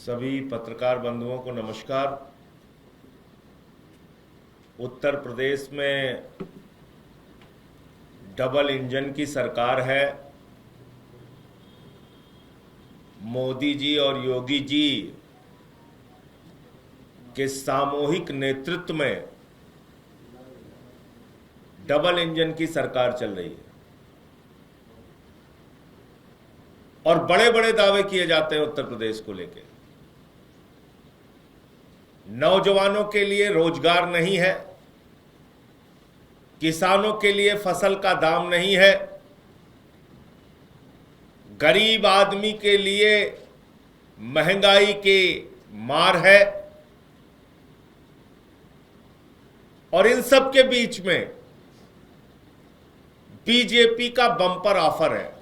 सभी पत्रकार बंधुओं को नमस्कार। उत्तर प्रदेश में डबल इंजन की सरकार है। मोदी जी और योगी जी के सामूहिक नेतृत्व में डबल इंजन की सरकार चल रही है और बड़े बड़े दावे किए जाते हैं उत्तर प्रदेश को लेकर। नौजवानों के लिए रोजगार नहीं है, किसानों के लिए फसल का दाम नहीं है, गरीब आदमी के लिए महंगाई की मार है, और इन सब के बीच में बीजेपी का बम्पर ऑफर है।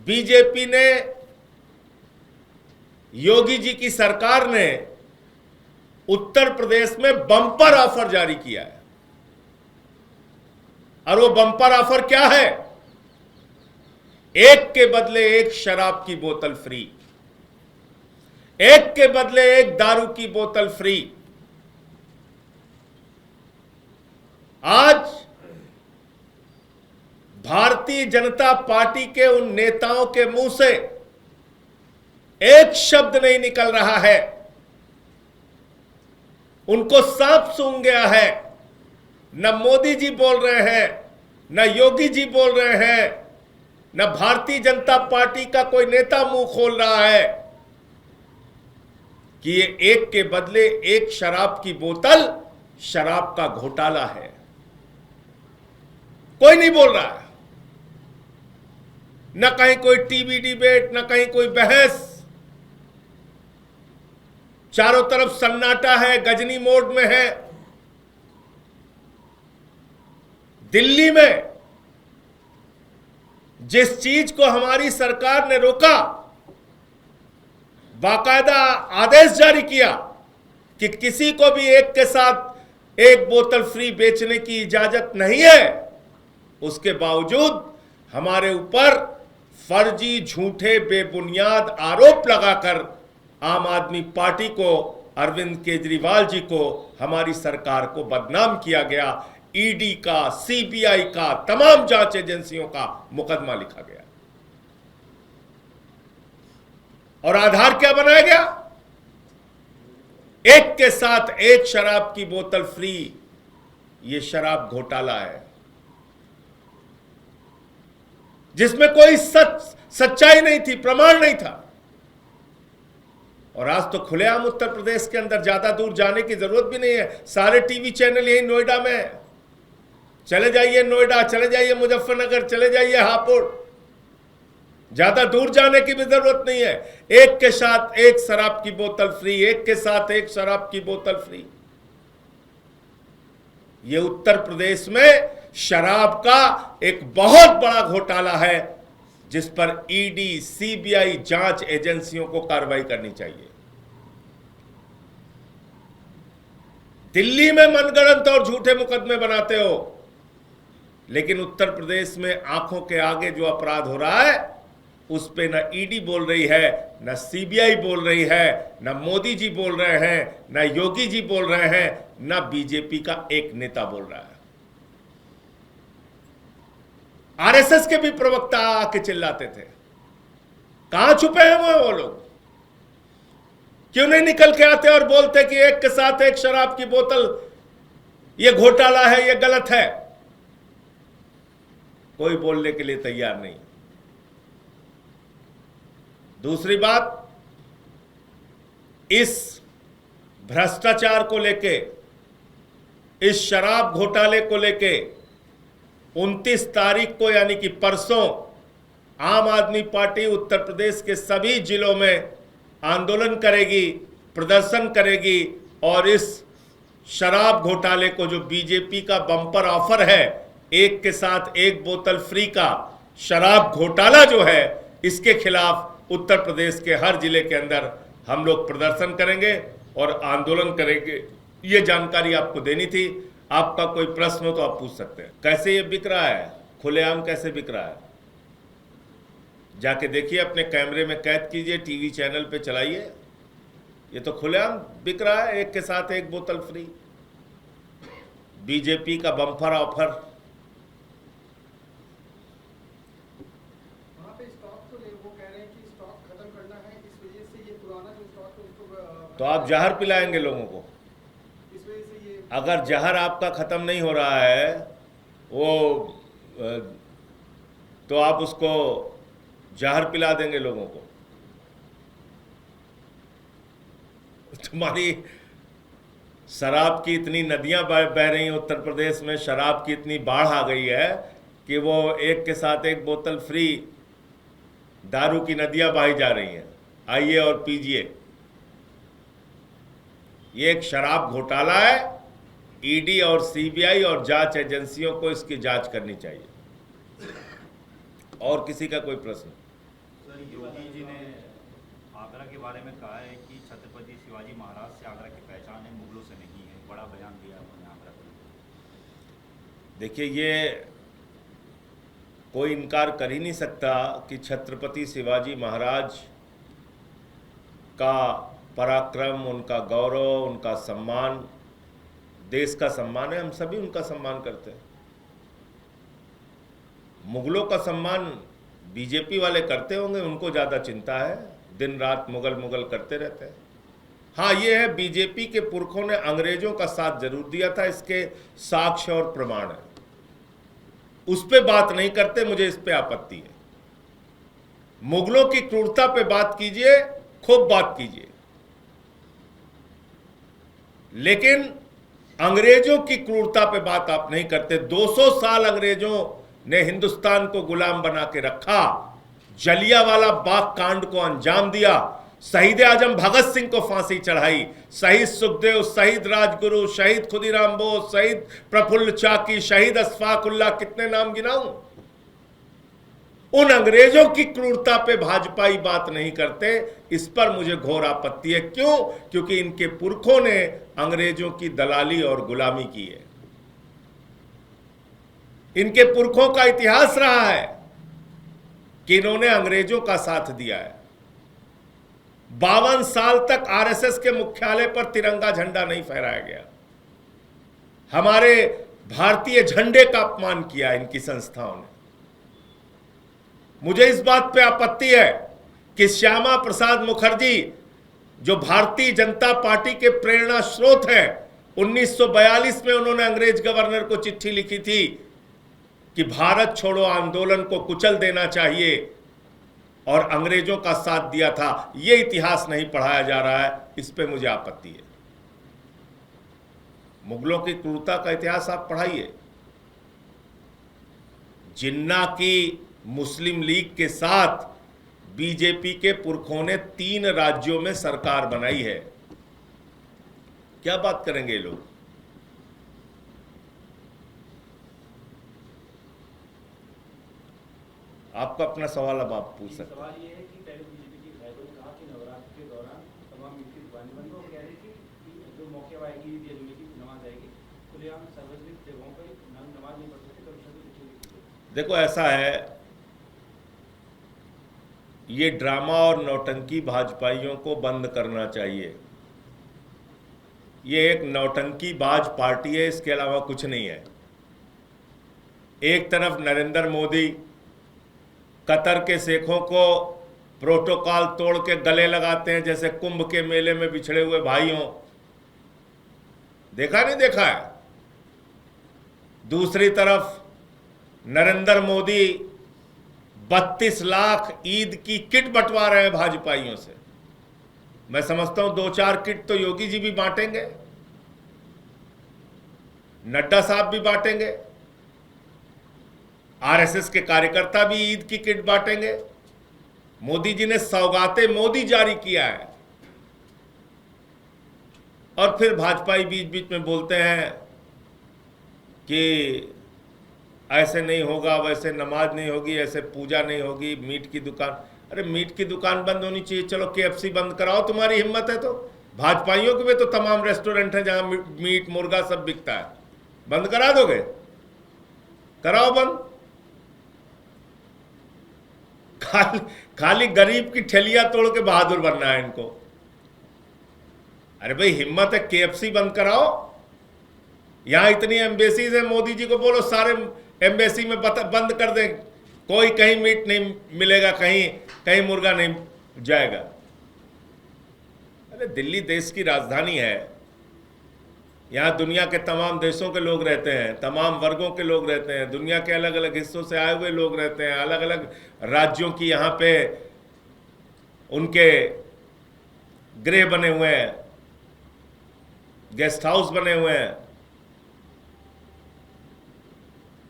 बीजेपी ने, योगी जी की सरकार ने उत्तर प्रदेश में बम्पर ऑफर जारी किया है। और वो बम्पर ऑफर क्या है? एक के बदले एक शराब की बोतल फ्री, एक के बदले एक दारू की बोतल फ्री। आज भारतीय जनता पार्टी के उन नेताओं के मुंह से एक शब्द नहीं निकल रहा है। उनको सांप सूंघ गया है। न मोदी जी बोल रहे हैं, न योगी जी बोल रहे हैं, न भारतीय जनता पार्टी का कोई नेता मुंह खोल रहा है कि ये एक के बदले एक शराब की बोतल शराब का घोटाला है। कोई नहीं बोल रहा है। न कहीं कोई टीवी डिबेट, न कहीं कोई बहस। चारों तरफ सन्नाटा है, गजनी मोड में है। दिल्ली में जिस चीज को हमारी सरकार ने रोका, बाकायदा आदेश जारी किया कि किसी को भी एक के साथ एक बोतल फ्री बेचने की इजाजत नहीं है, उसके बावजूद हमारे ऊपर फर्जी, झूठे, बेबुनियाद आरोप लगाकर आम आदमी पार्टी को, अरविंद केजरीवाल जी को, हमारी सरकार को बदनाम किया गया। ईडी का, सीबीआई का, तमाम जांच एजेंसियों का मुकदमा लिखा गया। और आधार क्या बनाया गया? एक के साथ एक शराब की बोतल फ्री। यह शराब घोटाला है जिसमें कोई सच्चाई नहीं थी, प्रमाण नहीं था। और आज तो खुलेआम उत्तर प्रदेश के अंदर ज्यादा दूर जाने की जरूरत भी नहीं है। सारे टीवी चैनल यही नोएडा में है। चले जाइए नोएडा, चले जाइए मुजफ्फरनगर, चले जाइए हापुड़। ज्यादा दूर जाने की भी जरूरत नहीं है। एक के साथ एक शराब की बोतल फ्री, एक के साथ एक शराब की बोतल फ्री। ये उत्तर प्रदेश में शराब का एक बहुत बड़ा घोटाला है जिस पर ईडी, सीबीआई जांच एजेंसियों को कार्रवाई करनी चाहिए। दिल्ली में मनगढ़ंत और झूठे मुकदमे बनाते हो, लेकिन उत्तर प्रदेश में आंखों के आगे जो अपराध हो रहा है उस पे न ईडी बोल रही है, न सीबीआई बोल रही है, न मोदी जी बोल रहे हैं, न योगी जी बोल रहे हैं, न बीजेपी का एक नेता बोल रहा है। आरएसएस के भी प्रवक्ता आके चिल्लाते थे। कहां छुपे हैं वो लोग? क्यों नहीं निकल के आते और बोलते कि एक के साथ एक शराब की बोतल ये घोटाला है, ये गलत है? कोई बोलने के लिए तैयार नहीं। दूसरी बात, इस भ्रष्टाचार को लेके, इस शराब घोटाले को लेके 29 तारीख को यानी कि परसों आम आदमी पार्टी उत्तर प्रदेश के सभी जिलों में आंदोलन करेगी, प्रदर्शन करेगी और इस शराब घोटाले को, जो बीजेपी का बम्पर ऑफर है एक के साथ एक बोतल फ्री का शराब घोटाला जो है, इसके खिलाफ उत्तर प्रदेश के हर जिले के अंदर हम लोग प्रदर्शन करेंगे और आंदोलन करेंगे। ये जानकारी आपको देनी थी। आपका कोई प्रश्न हो तो आप पूछ सकते हैं। कैसे ये बिक रहा है? खुलेआम कैसे बिक रहा है? जाके देखिए, अपने कैमरे में कैद कीजिए, टीवी चैनल पे चलाइए। ये तो खुलेआम बिक रहा है, एक के साथ एक बोतल फ्री। बीजेपी का बम्पर ऑफर। वहाँ पे स्टॉक तो वो कह रहे हैं कि स्टॉक खत्म करना है, इस वजह से ये पुराना जो स्टॉक है उसको तो आप जहर पिलाएंगे लोगों को। इस वजह से ये अगर जहर आपका खत्म नहीं हो रहा है वो तो आप उसको जहर पिला देंगे लोगों को। तुम्हारी शराब की इतनी नदियां बह रही हैं उत्तर प्रदेश में, शराब की इतनी बाढ़ आ गई है कि वो एक के साथ एक बोतल फ्री दारू की नदियां बहाई जा रही हैं। आइए और पीजिए। ये एक शराब घोटाला है। ईडी और सीबीआई और जांच एजेंसियों को इसकी जांच करनी चाहिए। और किसी का कोई प्रश्न? सर, योगी जी ने आगरा के बारे में कहा है कि छत्रपति शिवाजी महाराज से आगरा की पहचान है, मुगलों से नहीं है। बड़ा बयान दिया उन्होंने आगरा को। देखिए, ये कोई इनकार कर ही नहीं सकता कि छत्रपति शिवाजी महाराज का पराक्रम, उनका गौरव, उनका सम्मान देश का सम्मान है। हम सभी उनका सम्मान करते हैं। मुगलों का सम्मान बीजेपी वाले करते होंगे, उनको ज़्यादा चिंता है, दिन रात मुगल मुगल करते रहते हैं। हाँ, ये है, बीजेपी के पुरखों ने अंग्रेजों का साथ जरूर दिया था, इसके साक्ष्य और प्रमाण है। उस पे बात नहीं करते, मुझे इस पे आपत्ति है। मुगलों की क्रूरता पे बात कीजिए, खूब बात कीजिए, लेकिन अंग्रेजों की क्रूरता पे बात आप नहीं करते। 200 साल अंग्रेजों ने हिंदुस्तान को गुलाम बना के रखा, जलियांवाला बाग कांड को अंजाम दिया, शहीद आजम भगत सिंह को फांसी चढ़ाई, शहीद सुखदेव, शहीद राजगुरु, शहीद खुदीराम बोस, शहीद प्रफुल्ल चाकी, शहीद अशफाक उल्लाह, कितने नाम गिनाऊं। उन अंग्रेजों की क्रूरता पे भाजपाई बात नहीं करते, इस पर मुझे घोर आपत्ति है। क्यों? क्योंकि इनके पुरखों ने अंग्रेजों की दलाली और गुलामी की है। इनके पुरखों का इतिहास रहा है कि इन्होंने अंग्रेजों का साथ दिया है। 52 साल तक आरएसएस के मुख्यालय पर तिरंगा झंडा नहीं फहराया गया। हमारे भारतीय झंडे का अपमान किया इनकी संस्थाओं ने। मुझे इस बात पे आपत्ति है कि श्यामा प्रसाद मुखर्जी, जो भारतीय जनता पार्टी के प्रेरणा स्रोत हैं, 1942 में उन्होंने अंग्रेज गवर्नर को चिट्ठी लिखी थी कि भारत छोड़ो आंदोलन को कुचल देना चाहिए, और अंग्रेजों का साथ दिया था। यह इतिहास नहीं पढ़ाया जा रहा है, इस पे मुझे आपत्ति है। मुगलों की क्रूरता का इतिहास आप पढ़ाइए। जिन्ना की मुस्लिम लीग के साथ बीजेपी के पुरखों ने 3 राज्यों में सरकार बनाई है। क्या बात करेंगे ये लोग? आपका अपना सवाल अब आप पूछ सकते हैं। सवाल ये है कि पहले बीजेपी की विधायकों ने कहा कि नवरात्र के दौरान तमाम मीट की दुकानें बंद हो, कह रही थी कि जो मौके आएगी ईद या जुमे की नमाज आएगी, खुलेआम सार्वजनिक जगहों पर नमाज नहीं पढ़ सकते, कमीशन की चिट्ठी। देखो, ऐसा है, ये ड्रामा और नौटंकी भाजपाइयों को बंद करना चाहिए। ये एक नौटंकी बाज पार्टी है, इसके अलावा कुछ नहीं है। एक तरफ नरेंद्र मोदी कतर के शेखों को प्रोटोकॉल तोड़ के गले लगाते हैं, जैसे कुंभ के मेले में बिछड़े हुए भाइयों। देखा नहीं देखा है? दूसरी तरफ नरेंद्र मोदी 32 लाख ईद की किट बंटवा रहे हैं भाजपाइयों से। मैं समझता हूं 2-4 किट तो योगी जी भी बांटेंगे, नड्डा साहब भी बांटेंगे, आरएसएस के कार्यकर्ता भी ईद की किट बांटेंगे। मोदी जी ने सौगाते मोदी जारी किया है, और फिर भाजपाई बीच बीच में बोलते हैं कि ऐसे नहीं होगा, वैसे नमाज नहीं होगी, ऐसे पूजा नहीं होगी, मीट की दुकान। अरे मीट की दुकान बंद होनी चाहिए, चलो केएफसी बंद कराओ, तुम्हारी हिम्मत है तो। भाजपाइयों के भी तो तमाम रेस्टोरेंट हैं जहां मीट मुर्गा सब बिकता है, बंद करा दोगे? कराओ बंद। खाली गरीब की ठेलिया तोड़ के बहादुर बनना है इनको। अरे भाई हिम्मत है केएफसी बंद कराओ, यहां इतनी एम्बेसीज है, मोदी जी को बोलो सारे एम्बेसी में बंद कर दें, कोई कहीं मीट नहीं मिलेगा, कहीं मुर्गा नहीं जाएगा। अरे दिल्ली देश की राजधानी है, यहाँ दुनिया के तमाम देशों के लोग रहते हैं, तमाम वर्गों के लोग रहते हैं, दुनिया के अलग अलग हिस्सों से आए हुए लोग रहते हैं, अलग अलग राज्यों की यहाँ पे उनके गृह बने हुए हैं, गेस्ट हाउस बने हुए हैं।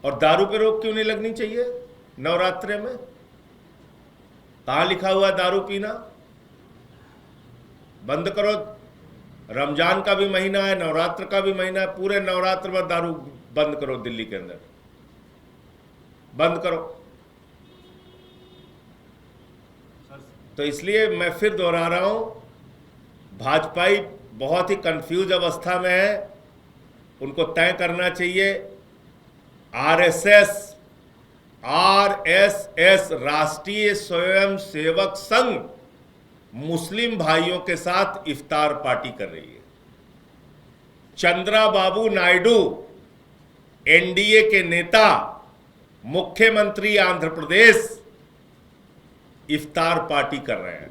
और दारू पे रोक क्यों नहीं लगनी चाहिए नवरात्रे में? कहां लिखा हुआ है दारू पीना? बंद करो। रमजान का भी महीना है, नवरात्र का भी महीना है, पूरे नवरात्र में दारू बंद करो, दिल्ली के अंदर बंद करो। तो इसलिए मैं फिर दोहरा रहा हूं, भाजपाई बहुत ही कंफ्यूज अवस्था में है, उनको तय करना चाहिए। आरएसएस राष्ट्रीय स्वयंसेवक संघ मुस्लिम भाइयों के साथ इफ्तार पार्टी कर रही है। चंद्राबाबू नायडू एनडीए के नेता, मुख्यमंत्री आंध्र प्रदेश इफ्तार पार्टी कर रहे हैं।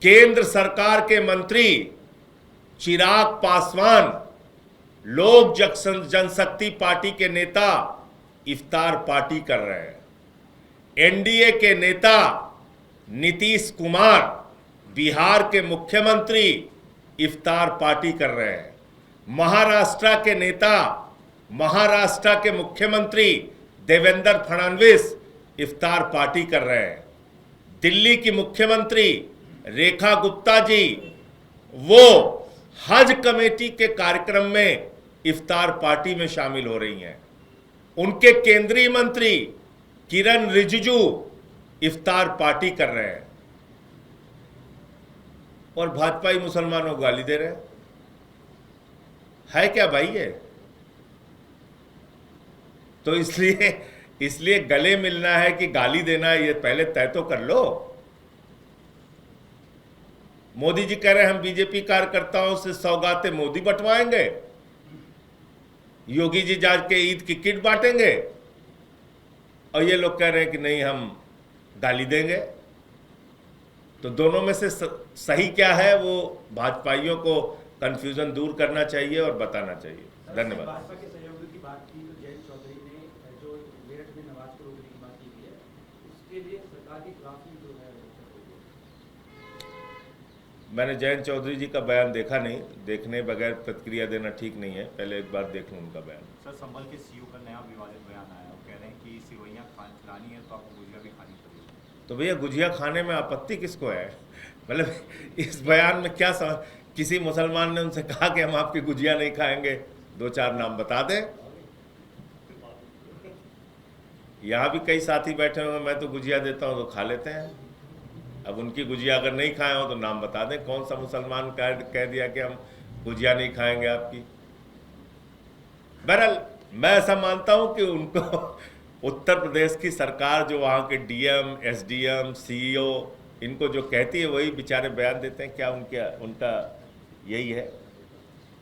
केंद्र सरकार के मंत्री चिराग पासवान, लोक जनशक्ति पार्टी के नेता इफ्तार पार्टी कर रहे हैं। एनडीए के नेता नीतीश कुमार, बिहार के मुख्यमंत्री इफ्तार पार्टी कर रहे हैं। महाराष्ट्र के नेता, महाराष्ट्र के मुख्यमंत्री देवेंद्र फडणवीस इफ्तार पार्टी कर रहे हैं। दिल्ली की मुख्यमंत्री रेखा गुप्ता जी, वो हज कमेटी के कार्यक्रम में इफ्तार पार्टी में शामिल हो रही हैं। उनके केंद्रीय मंत्री किरण रिजिजू इफ्तार पार्टी कर रहे हैं। और भाजपाई मुसलमानों को गाली दे रहे हैं। है क्या भाई ये? तो इसलिए गले मिलना है कि गाली देना है, ये पहले तय तो कर लो। मोदी जी कह रहे हैं हम बीजेपी कार्यकर्ताओं से सौगातें मोदी बंटवाएंगे, योगी जी जाके ईद की किट बांटेंगे, और ये लोग कह रहे हैं कि नहीं हम गाली देंगे। तो दोनों में से सही क्या है, वो भाजपाइयों को कंफ्यूजन दूर करना चाहिए और बताना चाहिए। धन्यवाद। भाजपा के सहयोगियों की बात की तो जयंत चौधरी ने जो मेरठ में नमाज को रोकने की बात की है, उसके लिए सरकार की काफी जो है। मैंने जयंत चौधरी जी का बयान देखा नहीं, देखने बगैर प्रतिक्रिया देना ठीक नहीं है, पहले एक बार देख लूँ उनका बयान। सर, संभल के सीईओ का नया विवादित बयान आया, वो कह रहे हैं कि सिवैयाँ खिलानी है तो आपको गुजिया भी खानी पड़ेगी। तो भैया गुजिया खाने में आपत्ति किसको है? मतलब इस बयान में क्या किसी मुसलमान ने उनसे कहा कि हम आपकी गुजिया नहीं खाएंगे? दो चार नाम बता दें। यहाँ भी कई साथी बैठे हुए, मैं तो गुजिया देता हूँ तो खा लेते हैं। अब उनकी गुजिया अगर नहीं खाए हो तो नाम बता दें, कौन सा मुसलमान कह दिया कि हम गुजिया नहीं खाएंगे आपकी। बहरहाल मैं ऐसा मानता हूं कि उनको उत्तर प्रदेश की सरकार, जो वहाँ के डीएम, एसडीएम, सीईओ, इनको जो कहती है वही बेचारे बयान देते हैं। क्या उनका यही है?